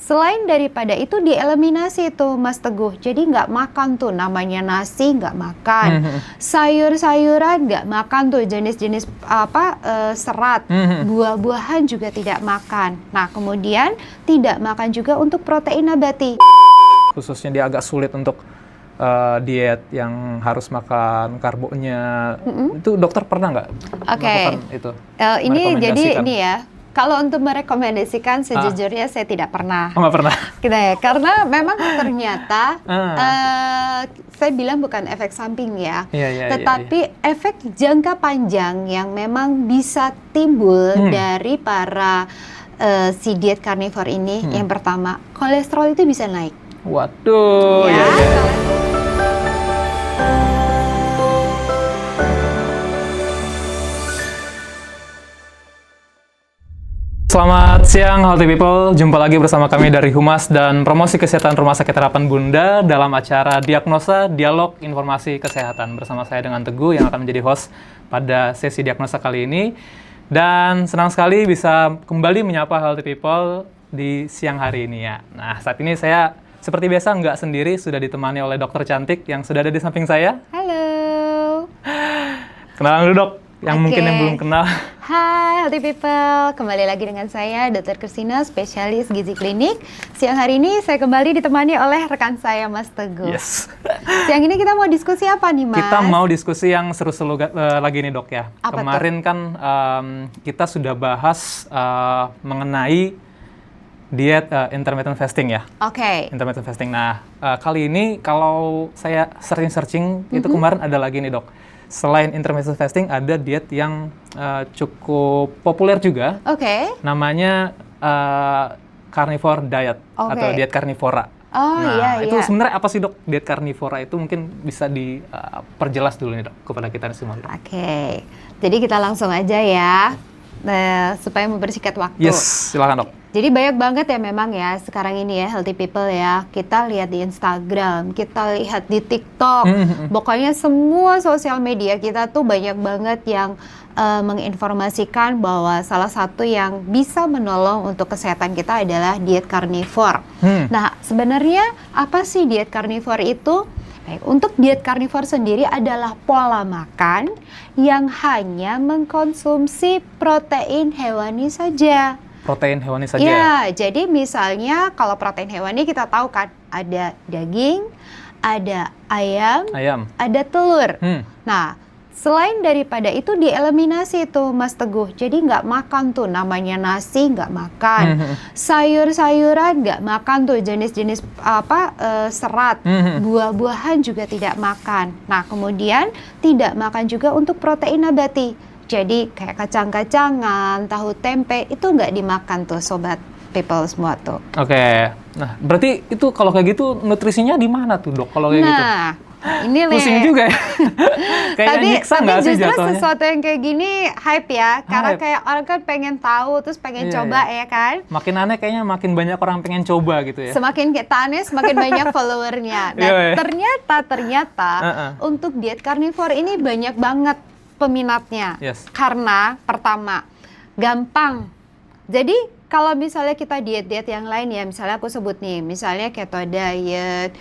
selain daripada itu dieliminasi tuh Mas Teguh. Jadi nggak makan tuh namanya nasi nggak makan, sayur-sayuran nggak makan tuh jenis-jenis serat, buah-buahan juga tidak makan. Nah kemudian tidak makan juga untuk protein nabati. Khususnya dia agak sulit untuk diet yang harus makan karbonya, itu dokter pernah nggak melakukan itu? Ini jadi ini ya. Kalau untuk merekomendasikan sejujurnya saya tidak pernah. Oh, nggak pernah? Gitu ya, karena memang ternyata saya bilang bukan efek samping ya, tetapi efek jangka panjang yang memang bisa timbul dari para si diet karnivor ini. Yang pertama, kolesterol itu bisa naik. Waduh, ya. Selamat siang Healthy People, jumpa lagi bersama kami dari Humas dan Promosi Kesehatan Rumah Sakit Harapan Bunda dalam acara Diagnosa Dialog Informasi Kesehatan bersama saya dengan Teguh yang akan menjadi host pada sesi diagnosa kali ini. Dan senang sekali bisa kembali menyapa Healthy People di siang hari ini ya. Nah saat ini saya seperti biasa nggak sendiri, sudah ditemani oleh dokter cantik yang sudah ada di samping saya. Halo. Kenalan dulu dok, yang mungkin yang belum kenal. Hai Healthy People, kembali lagi dengan saya Dr. Christina, spesialis gizi klinik. Siang hari ini saya kembali ditemani oleh rekan saya Mas Teguh. Yes. Siang ini kita mau diskusi apa nih Mas? Kita mau diskusi yang seru-seru lagi nih dok ya. Apa Kemarin tuh? kan kita sudah bahas mengenai diet intermittent fasting ya. Oke. Intermittent fasting. Nah kali ini kalau saya searching itu kemarin ada lagi nih dok. Selain intermittent fasting, ada diet yang cukup populer juga. Oke. Namanya carnivore diet atau diet karnivora. Oh nah, iya. itu sebenarnya apa sih dok diet karnivora itu? Mungkin bisa diperjelas dulu nih dok kepada kita semua. Oke. Jadi kita langsung aja ya, supaya mempersingkat waktu. Yes, silakan dok. Jadi banyak banget ya memang ya sekarang ini ya Healthy People ya. Kita lihat di Instagram, kita lihat di TikTok. Pokoknya semua sosial media kita tuh banyak banget yang menginformasikan bahwa salah satu yang bisa menolong untuk kesehatan kita adalah diet karnivor. Nah, sebenarnya apa sih diet karnivor itu? Baik, untuk diet karnivor sendiri adalah pola makan yang hanya mengkonsumsi protein hewani saja. Protein hewani saja? Ya, jadi misalnya kalau protein hewani kita tahu kan ada daging, ada ayam, ada telur. Nah, selain daripada itu dieliminasi tuh Mas Teguh. Jadi nggak makan tuh namanya nasi nggak makan, sayur-sayuran nggak makan tuh jenis-jenis serat, buah-buahan juga tidak makan. Nah, kemudian tidak makan juga untuk protein nabati. Jadi kayak kacang-kacangan, tahu tempe itu nggak dimakan tuh sobat people semua tuh. Oke. Nah berarti itu kalau kayak gitu nutrisinya di mana tuh dok kalau kayak gitu? Nah ini pusing juga ya. Kayak nyiksa nggak sih jatuhnya? Tapi sesuatu yang kayak gini hype ya, karena kayak orang kan pengen tahu terus pengen coba ya kan. Makin aneh kayaknya makin banyak orang pengen coba gitu ya. Semakin kita aneh semakin banyak followernya. Dan ternyata untuk diet karnivor ini banyak banget peminatnya. Karena pertama gampang. Jadi kalau misalnya kita diet-diet yang lain ya, misalnya aku sebut nih, misalnya keto diet,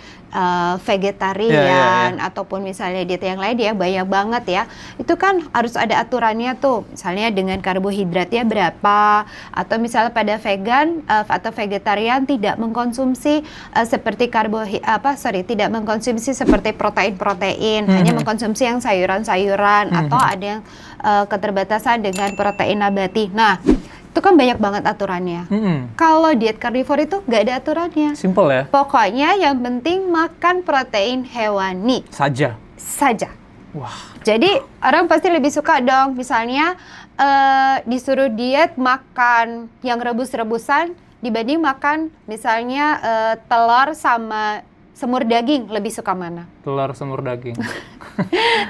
vegetarian, ataupun misalnya diet yang lain ya banyak banget ya. Itu kan harus ada aturannya tuh, misalnya dengan karbohidratnya berapa, atau misalnya pada vegan atau vegetarian tidak mengkonsumsi seperti tidak mengkonsumsi seperti protein-protein, hanya mengkonsumsi yang sayuran-sayuran, atau ada yang keterbatasan dengan protein nabati. Nah, itu kan banyak banget aturannya. Kalau diet karnivor itu nggak ada aturannya. Simple ya? Pokoknya yang penting makan protein hewani. Saja. Wah. Jadi orang pasti lebih suka dong, misalnya disuruh diet makan yang rebus-rebusan dibanding makan misalnya telur sama semur daging, lebih suka mana? Telur semur daging.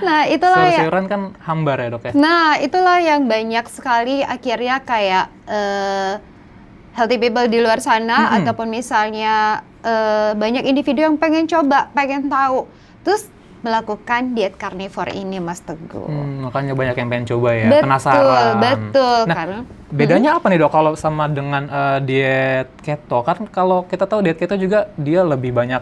Nah, itulah ya. Sayur-sayuran kan hambar ya, Dok ya? Nah, itulah yang banyak sekali akhirnya kayak healthy people di luar sana ataupun misalnya banyak individu yang pengen coba, pengen tahu. Terus melakukan diet karnivor ini, Mas Teguh. Makanya banyak yang pengen coba ya, penasaran. Betul. Nah, karena Bedanya apa nih dok kalau sama dengan diet keto? Kan kalau kita tahu diet keto juga dia lebih banyak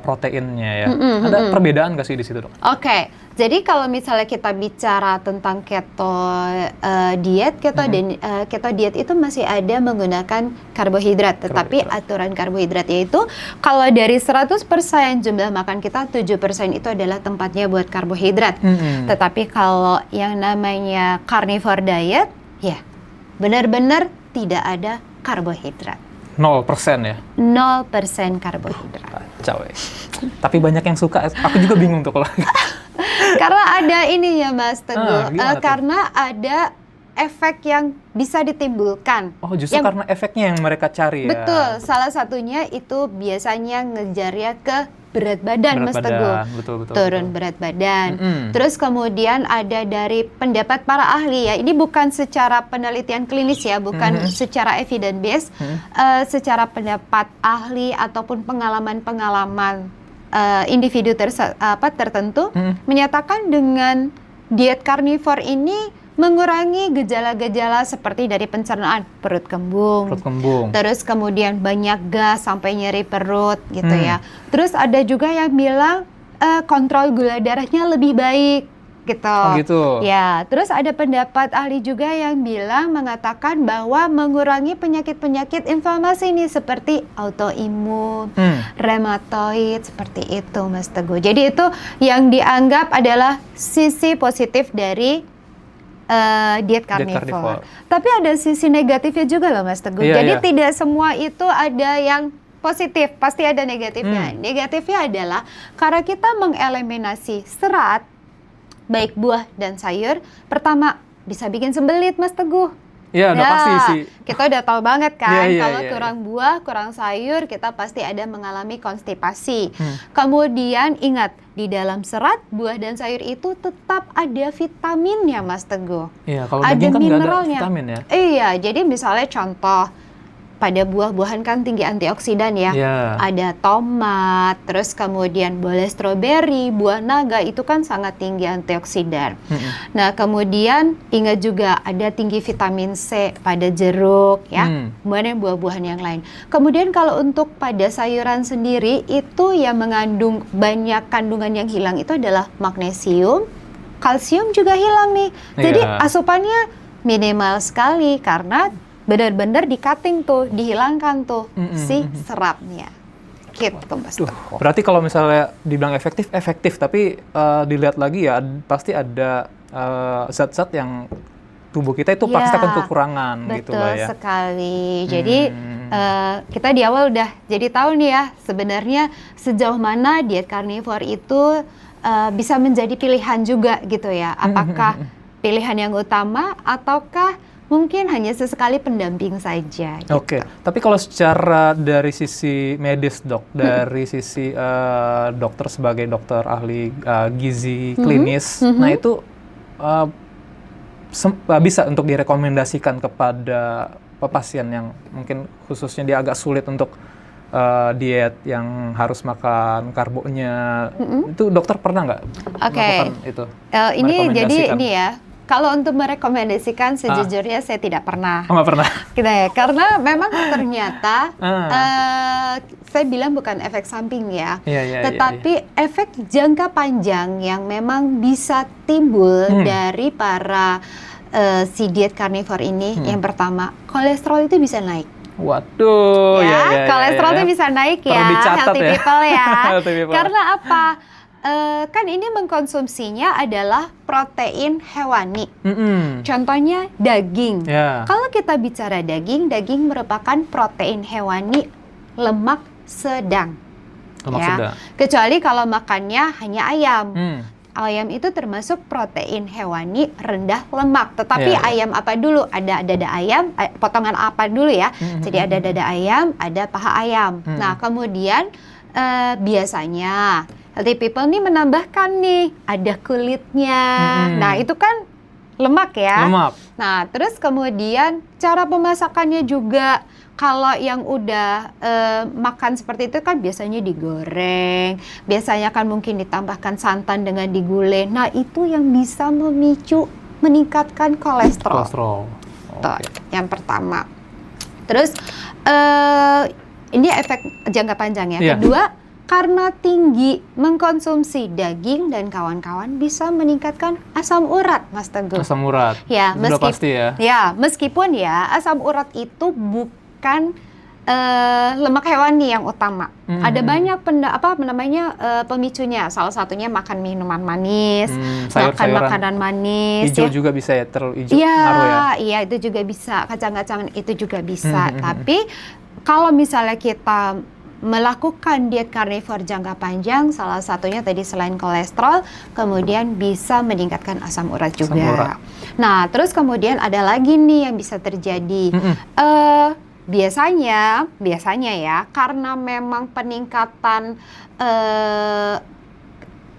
proteinnya ya. Ada perbedaan nggak sih di situ dok? Oke, jadi kalau misalnya kita bicara tentang keto diet, keto diet itu masih ada menggunakan karbohidrat, tetapi aturan karbohidratnya itu kalau dari 100% jumlah makan kita 7% itu adalah tempatnya buat karbohidrat. Tetapi kalau yang namanya carnivore diet, ya benar-benar tidak ada karbohidrat. 0% ya? 0% karbohidrat. Kacau ya. Tapi banyak yang suka, aku juga bingung tuh kalau. Karena ada ini ya Mas Teguh, karena ada efek yang bisa ditimbulkan. Oh justru karena efeknya yang mereka cari ya? Betul, salah satunya itu biasanya ngejarnya ke berat badan Mas Teguh. Betul. Turun berat badan. Terus kemudian ada dari pendapat para ahli ya, ini bukan secara penelitian klinis ya, bukan secara evidence based, secara pendapat ahli ataupun pengalaman-pengalaman individu tertentu menyatakan dengan diet karnivor ini mengurangi gejala-gejala seperti dari pencernaan perut kembung, terus kemudian banyak gas sampai nyeri perut gitu ya. Terus ada juga yang bilang kontrol gula darahnya lebih baik gitu. Oh gitu. Ya, terus ada pendapat ahli juga yang bilang mengatakan bahwa mengurangi penyakit-penyakit inflamasi nih seperti autoimun, rheumatoid seperti itu Mas Teguh. Jadi itu yang dianggap adalah sisi positif dari diet carnivore. Tapi ada sisi negatifnya juga loh Mas Teguh. Jadi tidak semua itu ada yang positif, pasti ada negatifnya. Negatifnya adalah karena kita mengeliminasi serat, baik buah dan sayur, pertama bisa bikin sembelit Mas Teguh. Iya, udah pasti sih. Kita udah tahu banget kan, kalau kurang buah, kurang sayur, kita pasti ada mengalami konstipasi. Kemudian ingat, di dalam serat, buah dan sayur itu tetap ada vitaminnya Mas Teguh. Iya, kalau daging kan nggak ada vitamin ya? Iya, jadi misalnya contoh, pada buah-buahan kan tinggi antioksidan ya. Ada tomat, terus kemudian boleh stroberi, buah naga itu kan sangat tinggi antioksidan. Nah kemudian ingat juga ada tinggi vitamin C pada jeruk ya, kemudian buah-buahan yang lain. Kemudian kalau untuk pada sayuran sendiri itu yang mengandung banyak kandungan yang hilang itu adalah magnesium, kalsium juga hilang nih. Jadi asupannya minimal sekali karena benar-benar di-cutting tuh, dihilangkan tuh si seratnya. Gitu Mas. Berarti kalau misalnya dibilang efektif, tapi dilihat lagi ya pasti ada zat-zat yang tubuh kita itu pasti akan kekurangan gitu lah ya. Betul sekali. Jadi kita di awal udah jadi tahu nih ya sebenarnya sejauh mana diet karnivor itu bisa menjadi pilihan juga gitu ya. Apakah pilihan yang utama ataukah mungkin hanya sesekali pendamping saja. Gitu. Oke, tapi kalau secara dari sisi medis dok, dari sisi dokter sebagai dokter ahli gizi klinis, nah itu bisa untuk direkomendasikan kepada pasien yang mungkin khususnya dia agak sulit untuk diet yang harus makan karbonya, itu dokter pernah nggak melakukan itu? Ini jadi ini ya. Kalau untuk merekomendasikan sejujurnya saya tidak pernah. Nggak pernah? Gitu ya, karena memang ternyata saya bilang bukan efek samping ya, tetapi efek jangka panjang yang memang bisa timbul dari para si diet karnivor ini. Yang pertama, kolesterol itu bisa naik. Waduh, kolesterol itu bisa naik ya, healthy people ya. Karena apa? Kan ini mengkonsumsinya adalah protein hewani. Contohnya daging. Kalau kita bicara daging merupakan protein hewani lemak sedang. Sedang. Kecuali kalau makannya hanya ayam. Ayam itu termasuk protein hewani rendah lemak. Tetapi ayam apa dulu? Ada dada ayam, potongan apa dulu ya? Jadi ada dada ayam, ada paha ayam. Nah kemudian biasanya healthy people nih menambahkan nih ada kulitnya. Nah itu kan lemak ya. Nah terus kemudian cara pemasakannya juga kalau yang udah makan seperti itu kan biasanya digoreng, biasanya kan mungkin ditambahkan santan dengan digulai. Nah itu yang bisa memicu meningkatkan kolesterol. gitu. Yang pertama. Terus ini efek jangka panjang ya. Kedua, karena tinggi mengkonsumsi daging dan kawan-kawan bisa meningkatkan asam urat, Mas Teguh. Asam urat. Ya, pasti ya. Ya, meskipun ya asam urat itu bukan lemak hewani yang utama. Ada banyak pemicunya. Salah satunya makan minuman manis, makan makanan manis. Hijau juga bisa ya, terlalu hijau ngaruh ya. Iya, itu juga bisa. Kacang-kacangan itu juga bisa. Tapi kalau misalnya kita melakukan diet karnivor jangka panjang, salah satunya tadi selain kolesterol, kemudian bisa meningkatkan asam urat juga. Nah, terus kemudian ada lagi nih yang bisa terjadi. Biasanya ya, karena memang peningkatan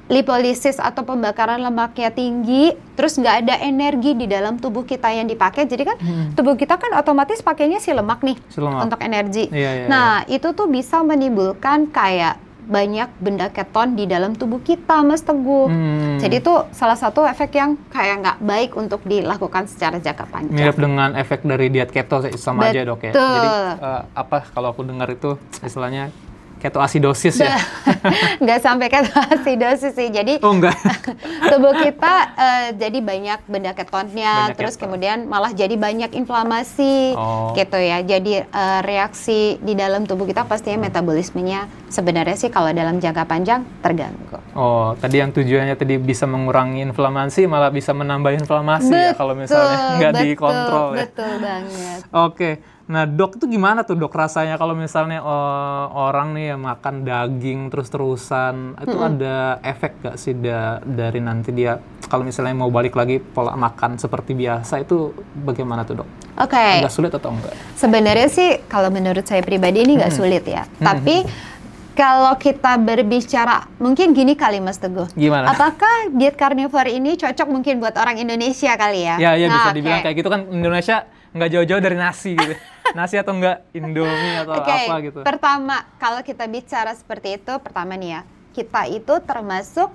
lipolisis atau pembakaran lemaknya tinggi, terus nggak ada energi di dalam tubuh kita yang dipakai, jadi kan tubuh kita kan otomatis pakainya si lemak nih untuk energi. Nah, itu tuh bisa menimbulkan kayak banyak benda keton di dalam tubuh kita, Mas Teguh. Jadi itu salah satu efek yang kayak nggak baik untuk dilakukan secara jangka panjang. Mirip dengan efek dari diet keto sama aja dok ya. Jadi kalau aku dengar itu istilahnya ketoasidosis ya? Nggak sampai ketoasidosis sih. Jadi tubuh kita jadi banyak benda ketonnya, terus kemudian malah jadi banyak inflamasi gitu ya. Jadi reaksi di dalam tubuh kita pastinya metabolismenya sebenarnya sih kalau dalam jangka panjang terganggu. Tadi yang tujuannya tadi bisa mengurangi inflamasi malah bisa menambah inflamasi ya kalau misalnya nggak dikontrol ya. Betul banget. Oke. Nah dok, itu gimana tuh dok rasanya kalau misalnya orang nih yang makan daging terus-terusan, itu ada efek gak sih dari nanti dia kalau misalnya mau balik lagi pola makan seperti biasa, itu bagaimana tuh dok? Agak sulit atau enggak? Sebenarnya sih kalau menurut saya pribadi ini nggak sulit ya, tapi kalau kita berbicara, mungkin gini kali Mas Teguh. Gimana? Apakah diet karnivor ini cocok mungkin buat orang Indonesia kali ya? Ya bisa dibilang kayak gitu kan, Indonesia nggak jauh-jauh dari nasi gitu. Nasi atau enggak Indomie atau apa gitu. Pertama, kalau kita bicara seperti itu, pertama nih ya, kita itu termasuk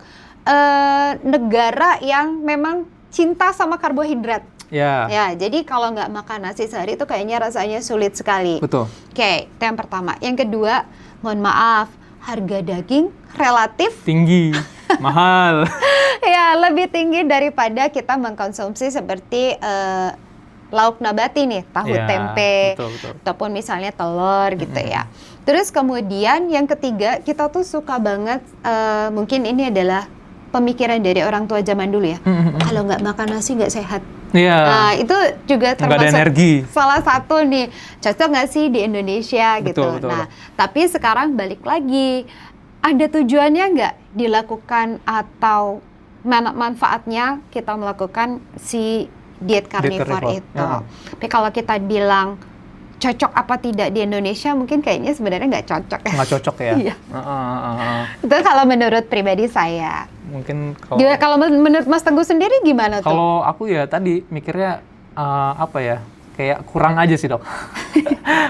negara yang memang cinta sama karbohidrat. Ya, jadi kalau nggak makan nasi sehari itu kayaknya rasanya sulit sekali. Betul. Itu yang pertama. Yang kedua, mohon maaf, harga daging relatif tinggi, mahal. Ya, lebih tinggi daripada kita mengkonsumsi seperti lauk nabati nih, tahu tempe, betul. ataupun misalnya telur gitu ya. Terus kemudian yang ketiga, kita tuh suka banget, mungkin ini adalah pemikiran dari orang tua zaman dulu ya. Kalau nggak makan nasi nggak sehat. Nah itu juga termasuk energi. Salah satu nih, cocok nggak sih di Indonesia gitu. Betul. Nah tapi sekarang balik lagi, ada tujuannya nggak dilakukan atau manfaatnya kita melakukan si diet karnivor itu. Tapi kalau kita bilang cocok apa tidak di Indonesia, mungkin kayaknya sebenarnya nggak cocok. Nggak cocok ya? Iya. Itu kalau menurut pribadi saya. Mungkin kalau menurut Mas Teguh sendiri gimana tuh? Kalau aku ya tadi mikirnya kayak kurang aja sih dok.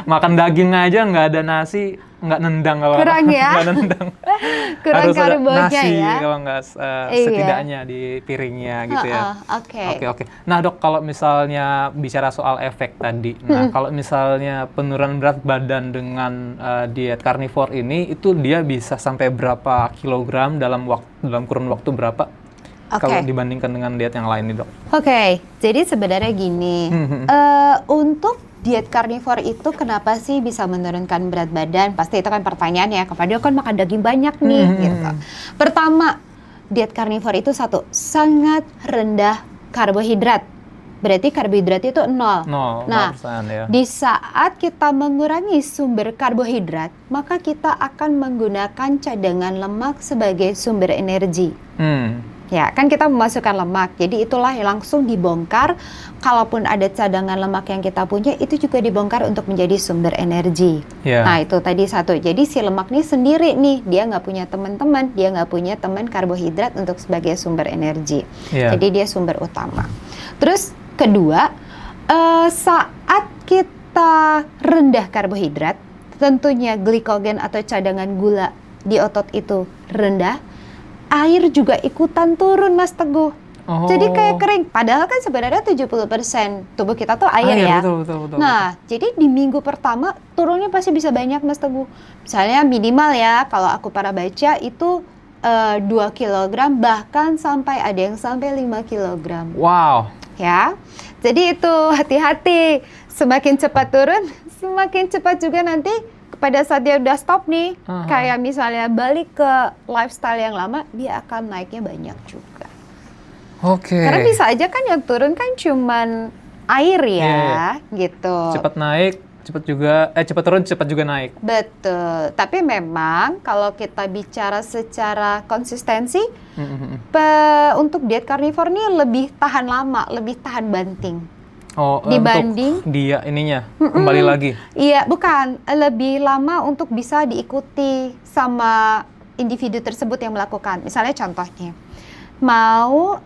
Makan daging aja nggak ada nasi, nggak nendang kalau kurang ya? Nggak nendang. Kurang harus ada nasi ya? Kalau nggak setidaknya di piringnya gitu ya. Oke. Nah dok, kalau misalnya bicara soal efek tadi, kalau misalnya penurunan berat badan dengan diet karnivor ini, itu dia bisa sampai berapa kilogram dalam kurun waktu berapa? Kalau dibandingkan dengan diet yang lain nih dok. Jadi sebenarnya gini, untuk diet karnivor itu kenapa sih bisa menurunkan berat badan? Pasti itu kan pertanyaan ya, kepada kan makan daging banyak nih gitu. Pertama, diet karnivor itu sangat rendah karbohidrat. Berarti karbohidrat itu 0. Nah, di saat kita mengurangi sumber karbohidrat, maka kita akan menggunakan cadangan lemak sebagai sumber energi. Ya, kan kita memasukkan lemak, jadi itulah yang langsung dibongkar. Kalaupun ada cadangan lemak yang kita punya, itu juga dibongkar untuk menjadi sumber energi. Nah, itu tadi satu. Jadi si lemak ini sendiri nih, dia nggak punya teman-teman, dia nggak punya teman karbohidrat untuk sebagai sumber energi. Jadi dia sumber utama. Terus kedua, saat kita rendah karbohidrat, tentunya glikogen atau cadangan gula di otot itu rendah, air juga ikutan turun Mas Teguh. Jadi kayak kering. Padahal kan sebenarnya 70% tubuh kita tuh air ya. Betul. Nah, jadi di minggu pertama turunnya pasti bisa banyak Mas Teguh. Misalnya minimal ya, kalau aku pernah baca itu 2 kilogram, bahkan sampai ada yang sampai 5 kilogram. Wow. Ya, jadi itu hati-hati. Semakin cepat turun, semakin cepat juga nanti pada saat dia udah stop nih, kayak misalnya balik ke lifestyle yang lama, dia akan naiknya banyak juga. Karena bisa aja kan yang turun kan cuman air ya, gitu. Cepat naik, cepat turun, cepat juga naik. Betul. Tapi memang kalau kita bicara secara konsistensi, untuk diet karnivor ini lebih tahan lama, lebih tahan banting. Dibanding dia ininya kembali lagi. Iya, bukan, lebih lama untuk bisa diikuti sama individu tersebut yang melakukan. Misalnya contohnya mau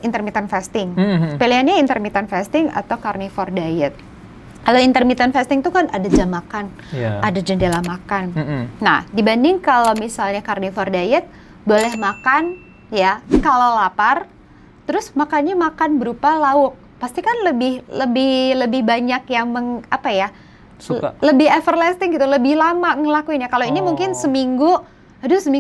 intermittent fasting. Pilihannya intermittent fasting atau carnivore diet. Kalau intermittent fasting itu kan ada jam makan, ada jendela makan. Nah, dibanding kalau misalnya carnivore diet boleh makan ya kalau lapar, terus makannya makan berupa lauk. Pasti kan lebih banyak yang suka. Lebih everlasting gitu, lebih lama ngelakuinnya. Kalau ini mungkin seminggu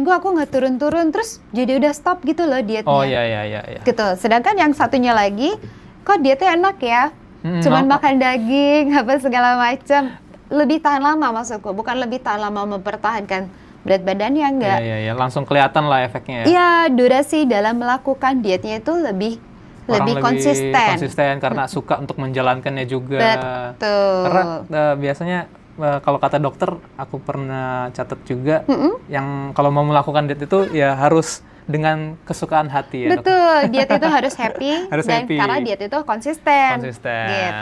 aku nggak turun-turun, terus jadi udah stop gitu loh dietnya. Iya. Gitu. Sedangkan yang satunya lagi, kok dietnya enak ya, cuman makan daging, apa segala macam, lebih tahan lama maksudku, bukan lebih tahan lama mempertahankan berat badannya, enggak. Iya, langsung kelihatan lah efeknya ya. Iya, durasi dalam melakukan dietnya itu lebih konsisten karena suka untuk menjalankannya juga. Betul. Karena biasanya kalau kata dokter, aku pernah catat juga, yang kalau mau melakukan diet itu ya harus dengan kesukaan hati ya. Betul, diet itu harus happy karena diet itu konsisten. Gitu.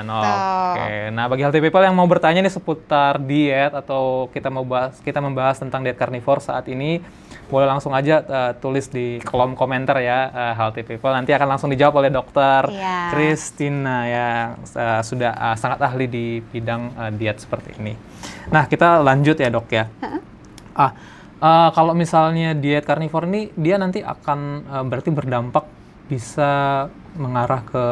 Oke. Nah, bagi healthy people yang mau bertanya nih seputar diet atau kita membahas tentang diet carnivore saat ini, boleh langsung aja tulis di kolom komentar ya, healthy people. Nanti akan langsung dijawab oleh dokter Christina yang sudah sangat ahli di bidang diet seperti ini. Nah, kita lanjut ya dok ya. Kalau misalnya diet karnivor ini, dia nanti akan berarti berdampak bisa mengarah ke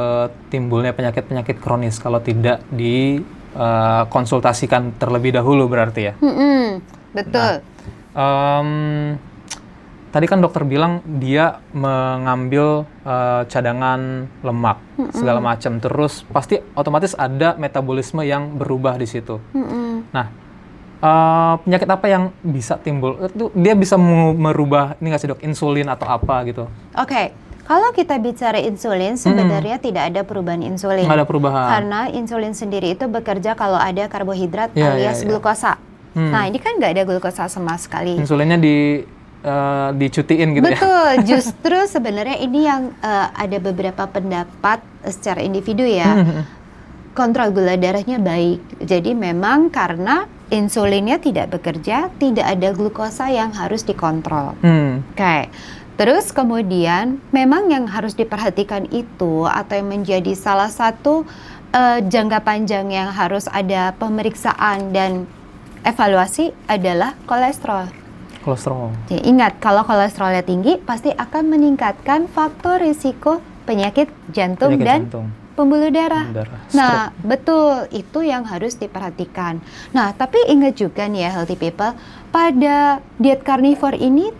timbulnya penyakit-penyakit kronis kalau tidak dikonsultasikan terlebih dahulu berarti ya? Betul. Tadi kan dokter bilang dia mengambil cadangan lemak segala macam, terus pasti otomatis ada metabolisme yang berubah di situ. Nah, penyakit apa yang bisa timbul? Itu dia bisa merubah ini nggak sih dok, insulin atau apa gitu? Oke. Kalau kita bicara insulin, sebenarnya tidak ada perubahan insulin. Nggak ada perubahan. Karena insulin sendiri itu bekerja kalau ada karbohidrat alias glukosa. Nah, ini kan nggak ada glukosa sama sekali. Insulinnya dicutiin gitu. Betul, justru sebenarnya ini yang ada beberapa pendapat secara individu ya. Kontrol gula darahnya baik. Jadi memang karena insulinnya tidak bekerja, tidak ada glukosa yang harus dikontrol. Oke. Terus kemudian memang yang harus diperhatikan itu atau yang menjadi salah satu jangka panjang yang harus ada pemeriksaan dan evaluasi adalah kolesterol. Ya, ingat, kalau kolesterolnya tinggi pasti akan meningkatkan faktor risiko penyakit jantung dan pembuluh darah. Nah, betul, itu yang harus diperhatikan. Nah, tapi ingat juga nih ya healthy people, pada diet karnivor ini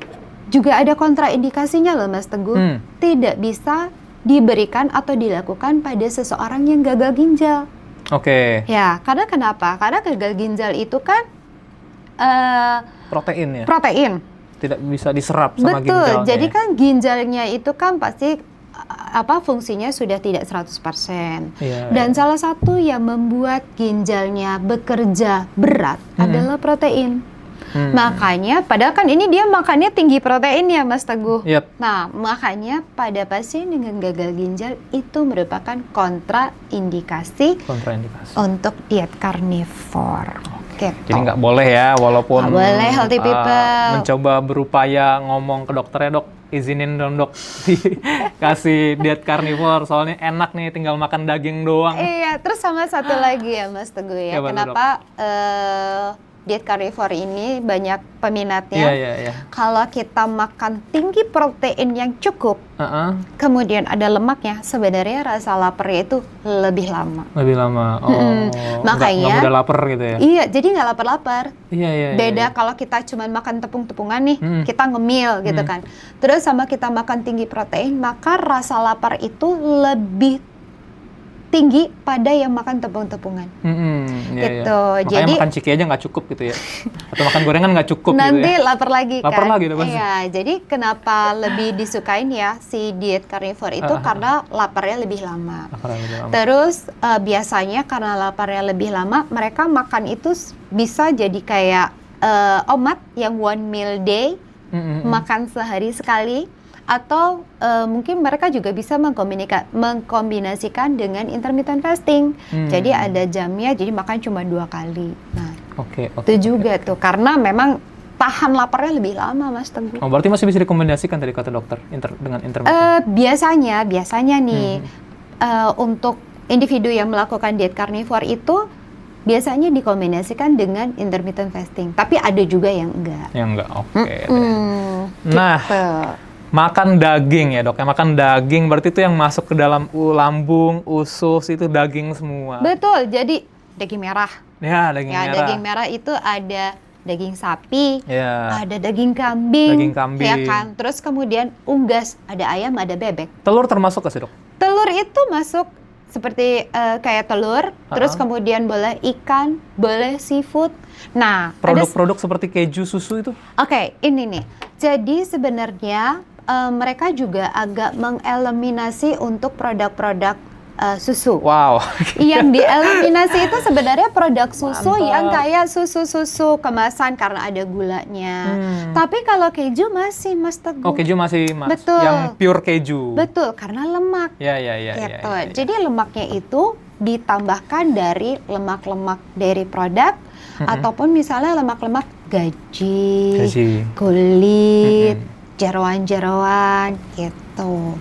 juga ada kontraindikasinya loh Mas Teguh. Tidak bisa diberikan atau dilakukan pada seseorang yang gagal ginjal. Oke. Ya, karena kenapa? Karena gagal ginjal itu kan protein ya? Protein. Tidak bisa diserap sama ginjalnya. Betul, jadi kan ginjalnya itu kan pasti fungsinya sudah tidak 100%. Dan salah satu yang membuat ginjalnya bekerja berat adalah protein. Makanya, padahal kan ini dia makannya tinggi protein ya Mas Teguh. Nah, makanya pada pasien dengan gagal ginjal itu merupakan kontraindikasi untuk diet karnivor. Jadi nggak boleh ya, walaupun nggak boleh healthy people mencoba berupaya ngomong ke dokternya, dok izinin dong dok dikasih diet karnivor, soalnya enak nih tinggal makan daging doang. Iya, terus sama satu lagi ya Mas Teguh ya, kenapa diet carnivore ini banyak peminatnya. Kalau kita makan tinggi protein yang cukup, kemudian ada lemaknya, sebenarnya rasa laparnya itu lebih lama. Lebih lama. Makanya nggak mudah lapar gitu ya? Iya, jadi nggak lapar-lapar. Iya. Beda kalau kita cuma makan tepung-tepungan nih, kita ngemil gitu kan. Terus sama kita makan tinggi protein, maka rasa lapar itu lebih tinggi pada yang makan tepung-tepungan. Gitu. Makanya jadi makan ciki aja nggak cukup gitu ya. Atau makan gorengan nggak cukup nanti gitu ya. lapar lagi kan. Lapar lagi pasti. Iya, jadi kenapa lebih disukain ya si diet carnivore itu karena laparnya lebih lama. Terus biasanya karena laparnya lebih lama, mereka makan itu bisa jadi kayak omat yang one meal day, makan sehari sekali. Atau mungkin mereka juga bisa mengkombinasikan dengan intermittent fasting. Jadi ada jamnya, jadi makan cuma 2 kali. Nah, itu juga tuh, karena memang tahan laparnya lebih lama, Mas Teguh. Oh, berarti masih bisa dikombinasikan tadi kata dokter dengan intermittent? Biasanya nih, untuk individu yang melakukan diet carnivore itu biasanya dikombinasikan dengan intermittent fasting. Tapi ada juga yang enggak. Yang enggak, Nah, gitu. Makan daging ya dok, makan daging berarti itu yang masuk ke dalam lambung, usus itu daging semua. Betul, jadi daging merah. Ya, daging merah. Daging merah itu ada daging sapi, ada daging kambing, ya kan. Terus kemudian unggas, ada ayam, ada bebek. Telur termasuk nggak sih dok? Telur itu masuk seperti kayak telur, terus kemudian boleh ikan, boleh seafood. Nah, produk-produk seperti keju, susu itu? Ini nih. Jadi sebenarnya mereka juga agak mengeliminasi untuk produk-produk susu. Wow. Yang dieliminasi itu sebenarnya produk susu yang kayak susu-susu kemasan karena ada gulanya. Tapi kalau keju masih, Mas Teguh. Oh, keju masih, Mas. Betul. Yang pure keju. Betul, karena lemak. Ya. Jadi lemaknya itu ditambahkan dari lemak-lemak dari produk ataupun misalnya lemak-lemak gaji. Kulit, jeroan-jeroan gitu.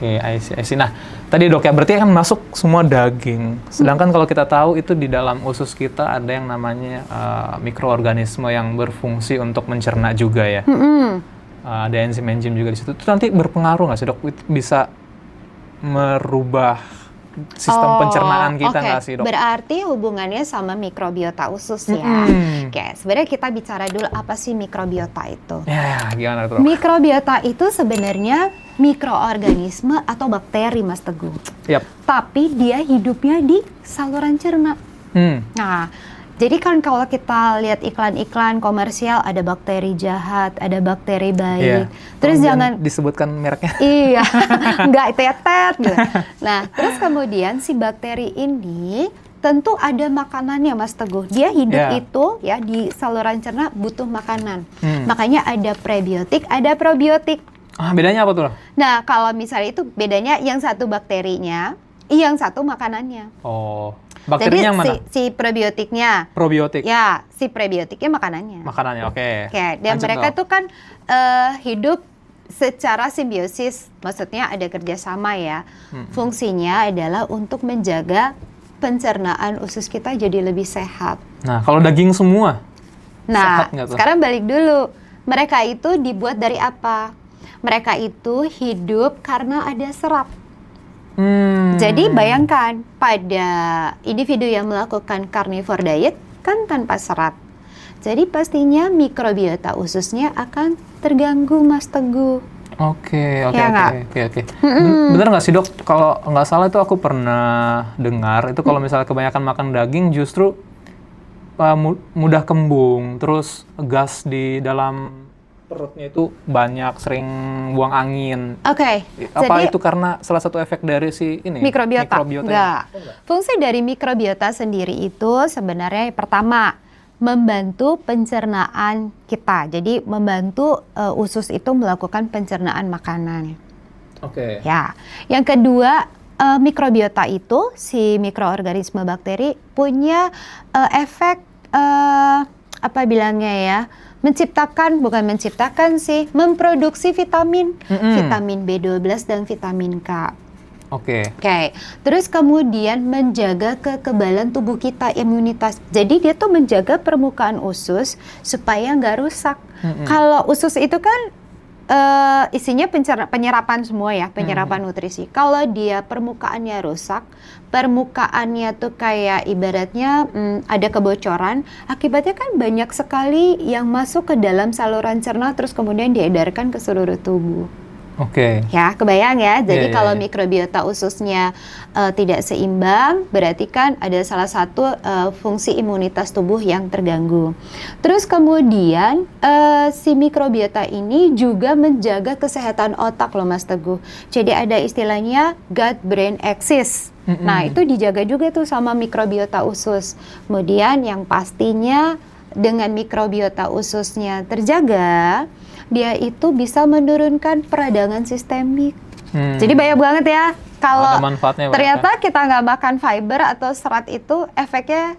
I see. Nah, tadi dok ya, berarti kan masuk semua daging. Sedangkan kalau kita tahu itu di dalam usus kita ada yang namanya mikroorganisme yang berfungsi untuk mencerna juga ya. Ada enzim-enzim juga di situ. Itu nanti berpengaruh nggak sih dok? Itu bisa merubah sistem pencernaan kita nggak sih dok? Berarti hubungannya sama mikrobiota usus ya. Sebenarnya kita bicara dulu apa sih mikrobiota itu. Ya, gimana tuh? Mikrobiota itu sebenarnya mikroorganisme atau bakteri, Mas Teguh. Tapi dia hidupnya di saluran cerna. Nah, jadi kan kalau kita lihat iklan-iklan komersial ada bakteri jahat, ada bakteri baik. Terus jangan disebutkan mereknya. Iya, nggak tetet gitu. Nah, terus kemudian si bakteri ini tentu ada makanannya, Mas Teguh. Dia hidup itu ya di saluran cerna butuh makanan. Makanya ada prebiotik, ada probiotik. Bedanya apa tuh? Nah, kalau misalnya itu bedanya yang satu bakterinya, yang satu makanannya. Bakterinya jadi mana? Si prebiotiknya. Probiotik. Ya, si prebiotiknya makanannya. Makanannya, oke. Dan mereka itu kan hidup secara simbiosis, maksudnya ada kerjasama ya. Fungsinya adalah untuk menjaga pencernaan usus kita jadi lebih sehat. Nah, kalau daging semua, nah, sehat nggak tuh? Sekarang balik dulu. Mereka itu dibuat dari apa? Mereka itu hidup karena ada serat. Jadi bayangkan pada individu yang melakukan carnivore diet kan tanpa serat. Jadi pastinya mikrobiota ususnya akan terganggu, Mas Teguh. Oke. Bener nggak sih dok? Kalau nggak salah itu aku pernah dengar itu kalau misalnya kebanyakan makan daging justru mudah kembung, terus gas di dalam perutnya itu banyak, sering buang angin. Apa jadi, itu karena salah satu efek dari si ini? Mikrobiota. Enggak. Fungsi dari mikrobiota sendiri itu sebenarnya pertama membantu pencernaan kita. Jadi membantu usus itu melakukan pencernaan makanan. Ya. Yang kedua, mikrobiota itu si mikroorganisme bakteri punya efek memproduksi vitamin, vitamin B12 dan vitamin K. Oke. Terus kemudian menjaga kekebalan tubuh kita, imunitas. Jadi dia tuh menjaga permukaan usus supaya nggak rusak. Kalau usus itu kan isinya penyerapan semua ya, penyerapan nutrisi. Kalau dia permukaannya rusak, permukaannya tuh kayak ibaratnya ada kebocoran, akibatnya kan banyak sekali yang masuk ke dalam saluran cerna terus kemudian diedarkan ke seluruh tubuh. Ya, kebayang ya. Jadi kalau mikrobiota ususnya tidak seimbang, berarti kan ada salah satu fungsi imunitas tubuh yang terganggu. Terus kemudian si mikrobiota ini juga menjaga kesehatan otak loh Mas Teguh. Jadi ada istilahnya gut-brain axis. Nah, itu dijaga juga tuh sama mikrobiota usus. Kemudian yang pastinya dengan mikrobiota ususnya terjaga, dia itu bisa menurunkan peradangan sistemik. Jadi banyak banget ya. Kalau ternyata kita nggak makan fiber atau serat itu efeknya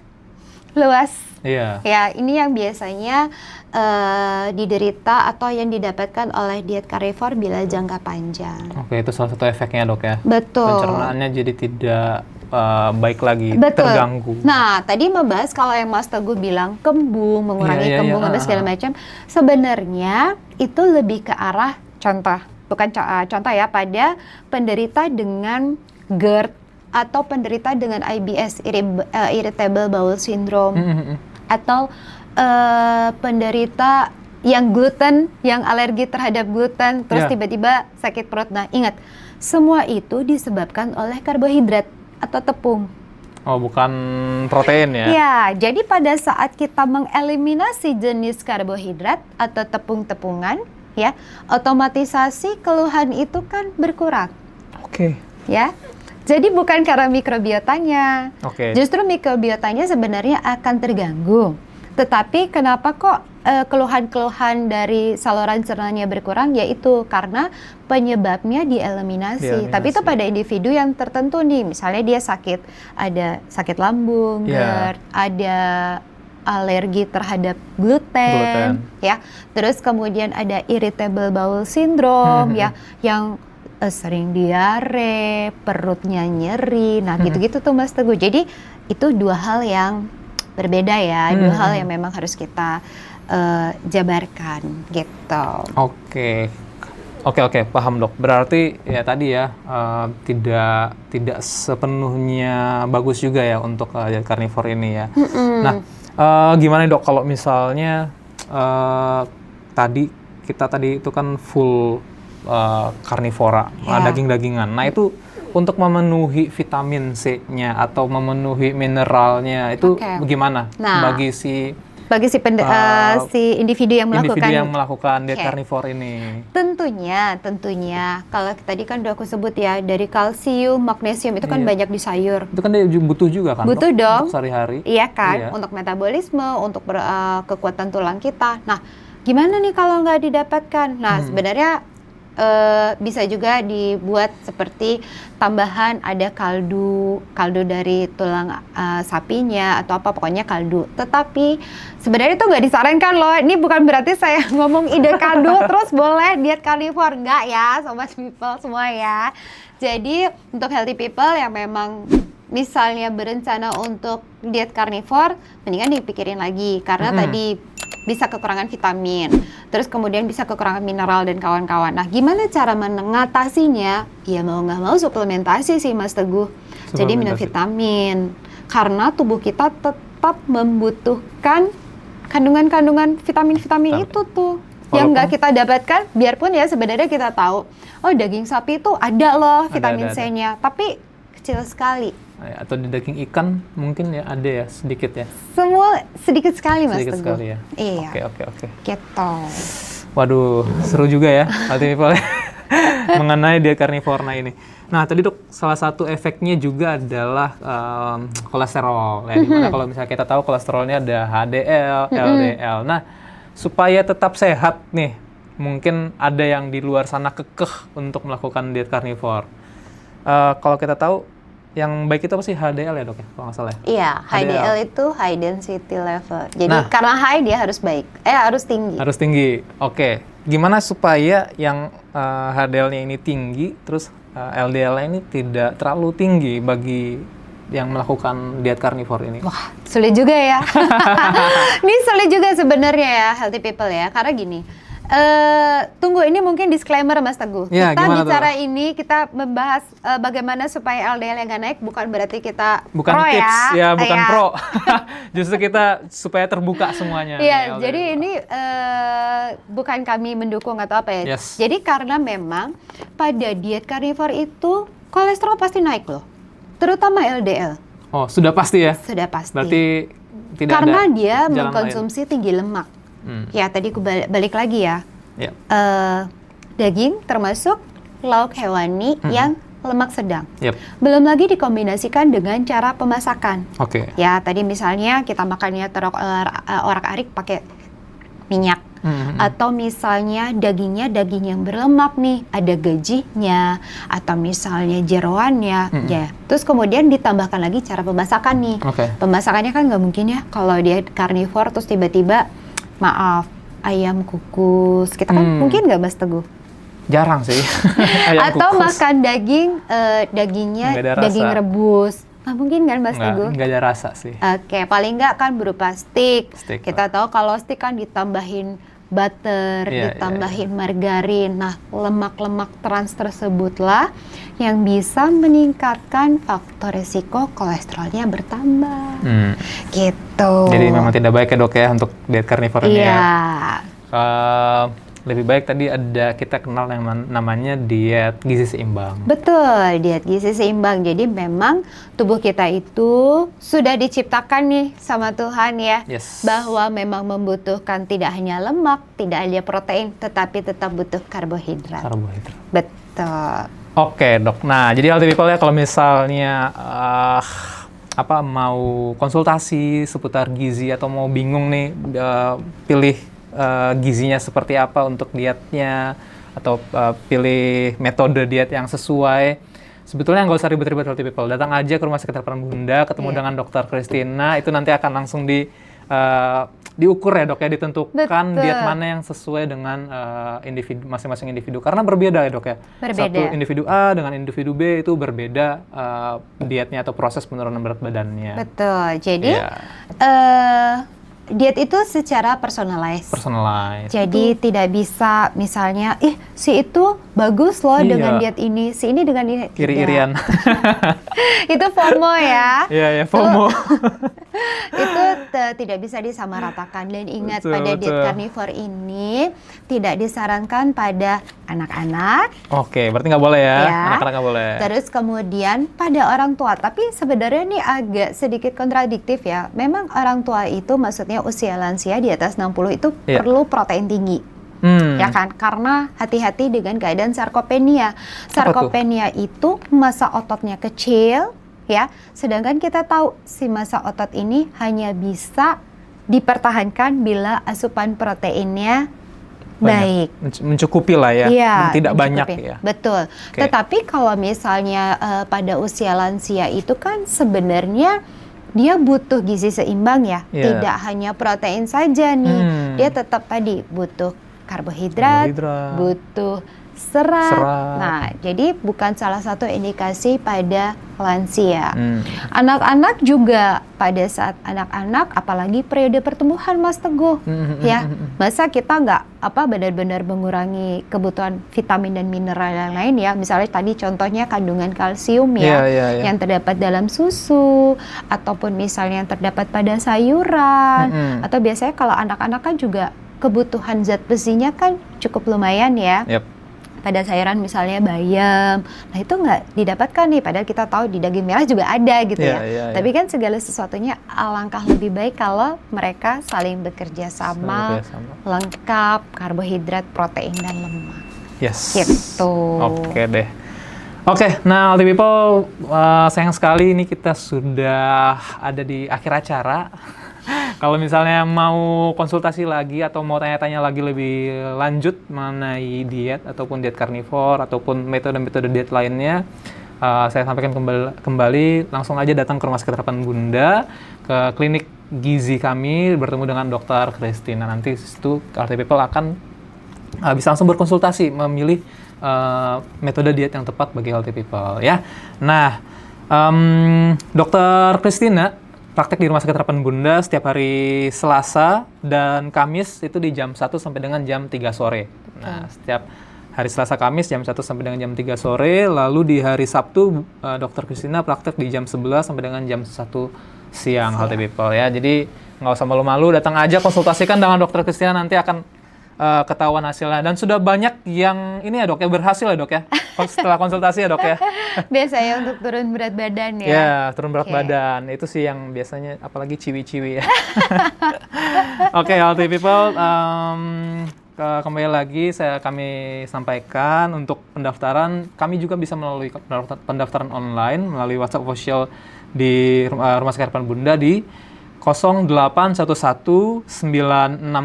luas. Ya, ini yang biasanya diderita atau yang didapatkan oleh diet karnivor bila jangka panjang. Itu salah satu efeknya dok ya. Betul. Pencernaannya jadi tidak baik lagi, terganggu. Nah, tadi membahas kalau yang Mas Teguh bilang kembung, mengurangi kembung, segala macam. Sebenarnya itu lebih ke arah contoh ya, pada penderita dengan GERD atau penderita dengan IBS, irritable bowel syndrome, atau penderita yang gluten, yang alergi terhadap gluten, terus tiba-tiba sakit perut. Nah, ingat, semua itu disebabkan oleh karbohidrat atau tepung. Bukan protein ya? Ya, jadi pada saat kita mengeliminasi jenis karbohidrat atau tepung-tepungan, ya, otomatisasi keluhan itu kan berkurang. Ya, jadi bukan karena mikrobiotanya. Justru mikrobiotanya sebenarnya akan terganggu. Tetapi kenapa kok keluhan-keluhan dari saluran cernanya berkurang? Yaitu karena penyebabnya dieliminasi. Tapi itu pada individu yang tertentu nih. Misalnya dia ada sakit lambung, GERD, ada alergi terhadap gluten, ya. Terus kemudian ada irritable bowel syndrome, ya, yang sering diare, perutnya nyeri. Nah, gitu-gitu tuh Mas Teguh. Jadi itu dua hal yang berbeda ya, dua hal yang memang harus kita jabarkan gitu. Oke, paham dok. Berarti ya tadi ya tidak sepenuhnya bagus juga ya untuk diet karnivor ini ya. Nah, gimana dok kalau misalnya tadi itu kan full karnivora, daging-dagingan. Nah, itu untuk memenuhi vitamin C-nya atau memenuhi mineralnya itu bagaimana bagi si individu yang melakukan diet karnivor ini? Tentunya kalau tadi kan udah aku sebut ya, dari kalsium, magnesium itu kan banyak di sayur. Itu kan dia butuh juga kan? Butuh dong. Untuk sehari-hari. Iya kan, untuk metabolisme, untuk kekuatan tulang kita. Nah, gimana nih kalau nggak didapatkan? Nah, sebenarnya bisa juga dibuat seperti tambahan, ada kaldu dari tulang sapinya atau apa, pokoknya kaldu. Tetapi sebenarnya itu nggak disarankan loh. Ini bukan berarti saya ngomong ide kaldu terus boleh diet karnivor, nggak ya sobat people semua ya. Jadi untuk healthy people yang memang misalnya berencana untuk diet karnivor, mendingan dipikirin lagi karena tadi bisa kekurangan vitamin, terus kemudian bisa kekurangan mineral dan kawan-kawan. Nah, gimana cara mengatasinya? Ya mau nggak mau suplementasi sih Mas Teguh. Jadi minum vitamin, karena tubuh kita tetap membutuhkan kandungan-kandungan vitamin-vitamin itu tuh. Yang nggak kita dapatkan, biarpun ya sebenarnya kita tahu, oh daging sapi itu ada loh vitamin C-nya, tapi kecil sekali. Atau di daging ikan mungkin ya ada ya sedikit ya. Semua sedikit sekali Mas Teguh. Sedikit sekali ya. Iya. Oke. Gitu. Waduh, seru juga ya healthy people mengenai diet karnivor ini. Nah, tadi dok, salah satu efeknya juga adalah kolesterol. Ya, dimana kalau misalnya kita tahu kolesterolnya ada HDL, LDL. Nah, supaya tetap sehat nih, mungkin ada yang di luar sana kekeh untuk melakukan diet karnivor. Kalau kita tahu yang baik itu apa sih? HDL ya dok ya, kalau nggak salah ya? Iya, HDL itu high density level. Jadi karena high dia harus harus tinggi. Harus tinggi, oke. Gimana supaya yang HDL-nya ini tinggi, terus LDL ini tidak terlalu tinggi bagi yang melakukan diet karnivor ini? Wah, sulit juga ya. Ini sulit juga sebenarnya ya, healthy people ya. Karena gini, tunggu ini mungkin disclaimer Mas Teguh. Ya, kita bicara tuh? ini, kita membahas bagaimana supaya LDL yang nggak naik, bukan berarti kita bukan pro tips, ya. Bukan pro. Justru kita supaya terbuka semuanya. Iya, jadi ini bukan kami mendukung atau apa ya. Yes. Jadi karena memang pada diet karnivor itu kolesterol pasti naik loh. Terutama LDL. Oh, sudah pasti ya? Sudah pasti. Berarti tidak karena ada dia jalan mengkonsumsi lain. tinggi lemak. Ya, tadi aku balik lagi ya. Yep. Daging termasuk lauk hewani yang lemak sedang. Yep. Belum lagi dikombinasikan dengan cara pemasakan. Oke. Ya, tadi misalnya kita makannya orak-arik pakai minyak. Atau misalnya daging yang berlemak nih, ada gajinya, atau misalnya jeroannya, ya. Terus kemudian ditambahkan lagi cara pemasakan nih. Pemasakannya kan nggak mungkin ya kalau dia karnivor terus tiba-tiba, maaf, ayam kukus. Kita kan mungkin nggak Mas Teguh? Jarang sih. Ayam atau kukus. makan dagingnya daging rebus. Nggak mungkin kan Mas Teguh? Nggak ada rasa sih. Oke, paling nggak kan berupa steak. Kita lah. tahu kalau steak kan ditambahin butter, ditambahin margarin. Nah, lemak-lemak trans tersebutlah yang bisa meningkatkan faktor risiko kolesterolnya bertambah. Gitu. Jadi memang tidak baik ya dok ya untuk diet karnivor ini ya. Lebih baik tadi kita kenal yang namanya diet gizi seimbang. Betul, diet gizi seimbang. Jadi memang tubuh kita itu sudah diciptakan nih sama Tuhan ya. Yes. Bahwa memang membutuhkan tidak hanya lemak, tidak hanya protein, tetapi tetap butuh karbohidrat. Betul. Oke dok, nah jadi healthy people ya kalau misalnya mau konsultasi seputar gizi atau mau bingung nih pilih gizinya seperti apa untuk dietnya atau pilih metode diet yang sesuai. Sebetulnya nggak usah ribet-ribet healthy people. Datang aja ke Rumah Sakit Harapan Bunda, ketemu dengan Dokter Christina, itu nanti akan langsung diukur ya dok ya, ditentukan diet mana yang sesuai dengan masing-masing individu. Karena berbeda ya dok ya. Satu individu A dengan individu B itu berbeda dietnya atau proses penurunan berat badannya. Betul. Jadi diet itu secara personalized. Jadi tidak bisa misalnya, si itu bagus loh dengan diet ini, si ini dengan ini. Iri-irian. Itu FOMO ya. Iya, FOMO. Itu tidak bisa disamaratakan. Dan ingat pada diet karnivor ini tidak disarankan pada anak-anak. Oke, berarti nggak boleh ya? Anak-anak nggak boleh. Terus kemudian pada orang tua. Tapi sebenarnya ini agak sedikit kontradiktif ya. Memang orang tua itu maksudnya usia lansia di atas 60 itu perlu protein tinggi. Ya kan? Karena hati-hati dengan keadaan sarkopenia. Sarkopenia itu massa ototnya kecil, ya. Sedangkan kita tahu si massa otot ini hanya bisa dipertahankan bila asupan proteinnya baik. Mencukupi lah ya. Tidak banyak ya. Betul. Tetapi kalau misalnya pada usia lansia itu kan sebenarnya dia butuh gizi seimbang ya. Tidak hanya protein saja nih. Dia tetap tadi butuh karbohidrat, butuh serat. Nah, jadi bukan salah satu indikasi pada lansia. Anak-anak juga pada saat anak-anak, apalagi periode pertumbuhan Mas Teguh, ya. Masa kita nggak benar-benar mengurangi kebutuhan vitamin dan mineral yang lain ya. Misalnya tadi contohnya kandungan kalsium ya, yang terdapat dalam susu, ataupun misalnya yang terdapat pada sayuran, atau biasanya kalau anak-anak kan juga kebutuhan zat besinya kan cukup lumayan ya. Pada sayuran misalnya bayam, nah itu nggak didapatkan nih, padahal kita tahu di daging merah juga ada gitu ya. Tapi kan segala sesuatunya alangkah lebih baik kalau mereka saling bekerja sama, lengkap, karbohidrat, protein, dan lemak. Gitu. Oke deh. Oke, nah healthy people, sayang sekali ini kita sudah ada di akhir acara. Kalau misalnya mau konsultasi lagi atau mau tanya-tanya lagi lebih lanjut mengenai diet ataupun diet karnivor ataupun metode-metode diet lainnya, saya sampaikan kembali langsung aja datang ke Rumah Sakit Harapan Bunda, ke klinik gizi kami, bertemu dengan Dokter Christina. Nanti itu healthy people akan bisa langsung berkonsultasi memilih metode diet yang tepat bagi healthy people ya. Nah, Dokter Christina praktek di Rumah Sakit Harapan Bunda setiap hari Selasa dan Kamis itu di jam 1 sampai dengan jam 3 sore. Nah, setiap hari Selasa Kamis jam 1 sampai dengan jam 3 sore, lalu di hari Sabtu Dokter Christina praktek di jam 11 sampai dengan jam 1 siang healthy people ya. Jadi nggak usah malu-malu, datang aja konsultasikan dengan Dokter Christina, nanti akan ketahuan hasilnya. Dan sudah banyak yang ini ya dok ya, berhasil ya dok ya, setelah konsultasi ya dok ya. Biasanya untuk turun berat badan ya? Ya, turun berat badan. Itu sih yang biasanya, apalagi ciwi-ciwi ya. Oke, healthy people, kembali lagi kami sampaikan untuk pendaftaran, kami juga bisa melalui pendaftaran online, melalui WhatsApp official di Rumah Sakit Harapan Bunda di 0811 96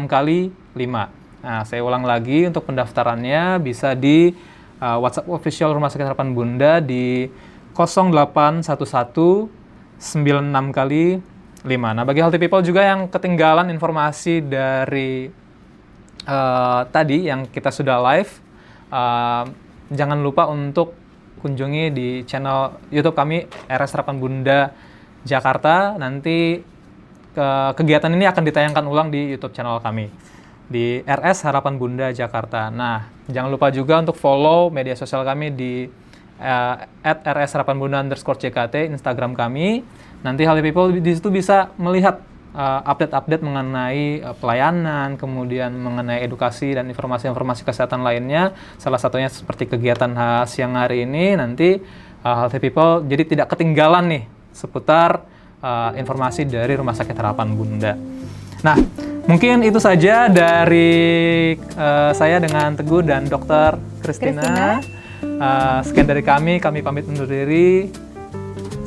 kali 5. Nah, saya ulang lagi, untuk pendaftarannya bisa di WhatsApp official Rumah Sakit Harapan Bunda di 0811 96 kali 5. Nah, bagi healthy people juga yang ketinggalan informasi dari tadi yang kita sudah live, jangan lupa untuk kunjungi di channel YouTube kami, RS Harapan Bunda Jakarta. Nanti kegiatan ini akan ditayangkan ulang di YouTube channel kami di RS Harapan Bunda Jakarta. Nah, jangan lupa juga untuk follow media sosial kami di @rsharapanbunda_jkt Instagram kami. Nanti healthy people di situ bisa melihat update-update mengenai pelayanan, kemudian mengenai edukasi dan informasi-informasi kesehatan lainnya. Salah satunya seperti kegiatan siang hari ini. Nanti healthy people jadi tidak ketinggalan nih seputar informasi dari Rumah Sakit Harapan Bunda. Nah, mungkin itu saja dari saya dengan Teguh dan Dokter Christina. Sekian dari kami pamit undur diri.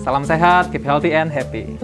Salam sehat, keep healthy and happy.